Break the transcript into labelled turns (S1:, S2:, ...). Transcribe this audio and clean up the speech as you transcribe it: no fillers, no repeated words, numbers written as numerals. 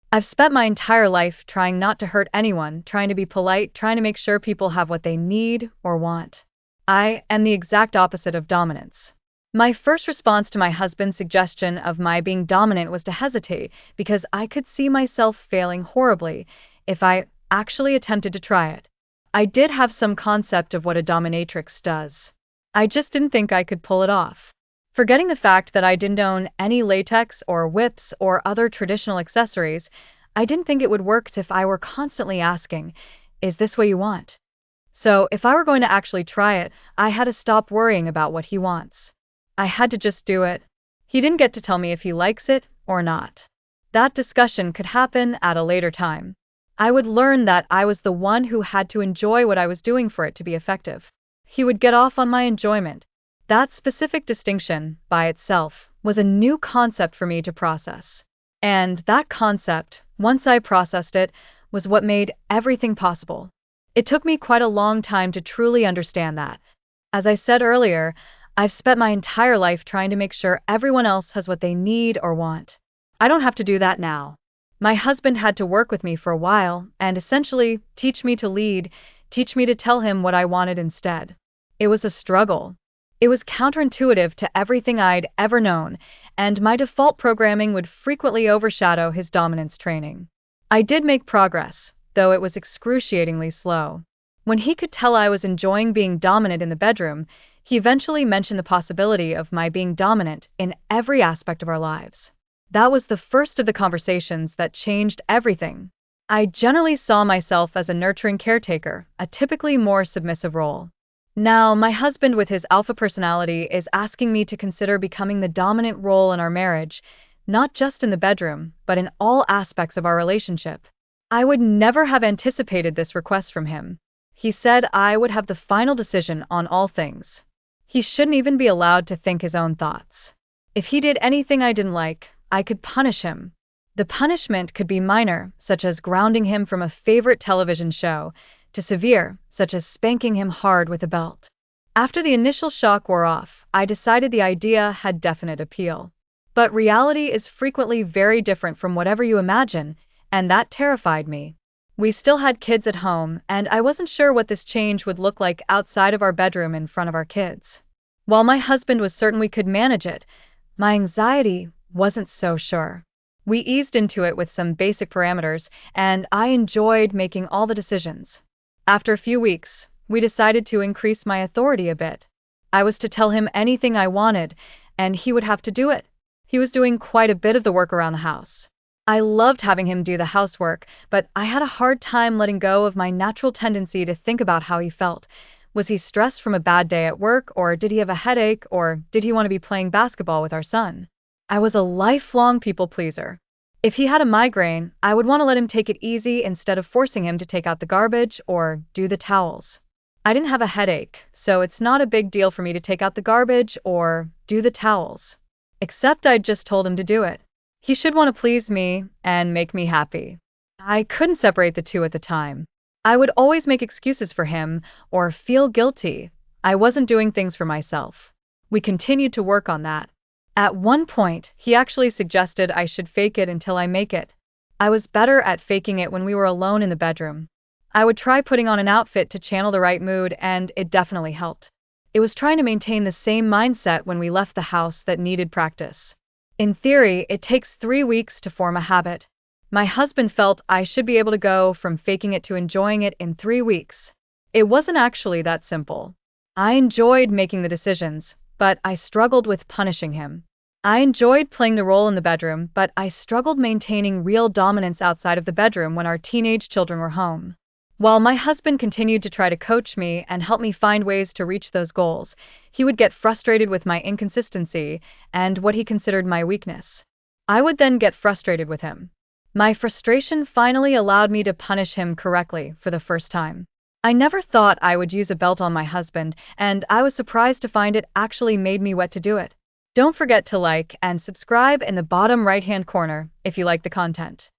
S1: I've spent my entire life trying not to hurt anyone, trying to be polite, trying to make sure people have what they need or want. I am the exact opposite of dominance. My first response to my husband's suggestion of my being dominant was to hesitate because I could see myself failing horribly if I actually attempted to try it. I did have some concept of what a dominatrix does. I just didn't think I could pull it off. Forgetting the fact that I didn't own any latex or whips or other traditional accessories, I didn't think it would work if I were constantly asking, "Is this what you want?" So if I were going to actually try it, I had to stop worrying about what he wants. I had to just do it. He didn't get to tell me if he likes it or not. That discussion could happen at a later time. I would learn that I was the one who had to enjoy what I was doing for it to be effective. He would get off on my enjoyment. That specific distinction, by itself, was a new concept for me to process. And that concept, once I processed it, was what made everything possible. It took me quite a long time to truly understand that. As I said earlier, I've spent my entire life trying to make sure everyone else has what they need or want. I don't have to do that now. My husband had to work with me for a while and essentially teach me to lead, teach me to tell him what I wanted instead. It was a struggle. It was counterintuitive to everything I'd ever known, and my default programming would frequently overshadow his dominance training. I did make progress, though it was excruciatingly slow. When he could tell I was enjoying being dominant in the bedroom, he eventually mentioned the possibility of my being dominant in every aspect of our lives. That was the first of the conversations that changed everything. I generally saw myself as a nurturing caretaker, a typically more submissive role. Now, my husband with his alpha personality is asking me to consider becoming the dominant role in our marriage, not just in the bedroom, but in all aspects of our relationship. I would never have anticipated this request from him. He said I would have the final decision on all things. He shouldn't even be allowed to think his own thoughts. If he did anything I didn't like, I could punish him. The punishment could be minor, such as grounding him from a favorite television show, to severe, such as spanking him hard with a belt. After the initial shock wore off, I decided the idea had definite appeal. But reality is frequently very different from whatever you imagine, and that terrified me. We still had kids at home, and I wasn't sure what this change would look like outside of our bedroom in front of our kids. While my husband was certain we could manage it, my anxiety wasn't so sure. We eased into it with some basic parameters, and I enjoyed making all the decisions. After a few weeks, we decided to increase my authority a bit. I was to tell him anything I wanted, and he would have to do it. He was doing quite a bit of the work around the house. I loved having him do the housework, but I had a hard time letting go of my natural tendency to think about how he felt. Was he stressed from a bad day at work, or did he have a headache, or did he want to be playing basketball with our son? I was a lifelong people pleaser. If he had a migraine, I would want to let him take it easy instead of forcing him to take out the garbage or do the towels. I didn't have a headache, so it's not a big deal for me to take out the garbage or do the towels. Except I'd just told him to do it. He should want to please me and make me happy. I couldn't separate the two at the time. I would always make excuses for him or feel guilty. I wasn't doing things for myself. We continued to work on that. At one point, he actually suggested I should fake it until I make it. I was better at faking it when we were alone in the bedroom. I would try putting on an outfit to channel the right mood, and it definitely helped. It was trying to maintain the same mindset when we left the house that needed practice. In theory, it takes 3 weeks to form a habit. My husband felt I should be able to go from faking it to enjoying it in 3 weeks. It wasn't actually that simple. I enjoyed making the decisions, but I struggled with punishing him. I enjoyed playing the role in the bedroom, but I struggled maintaining real dominance outside of the bedroom when our teenage children were home. While my husband continued to try to coach me and help me find ways to reach those goals, he would get frustrated with my inconsistency and what he considered my weakness. I would then get frustrated with him. My frustration finally allowed me to punish him correctly for the first time. I never thought I would use a belt on my husband, and I was surprised to find it actually made me wet to do it. Don't forget to like and subscribe in the bottom right-hand corner if you like the content.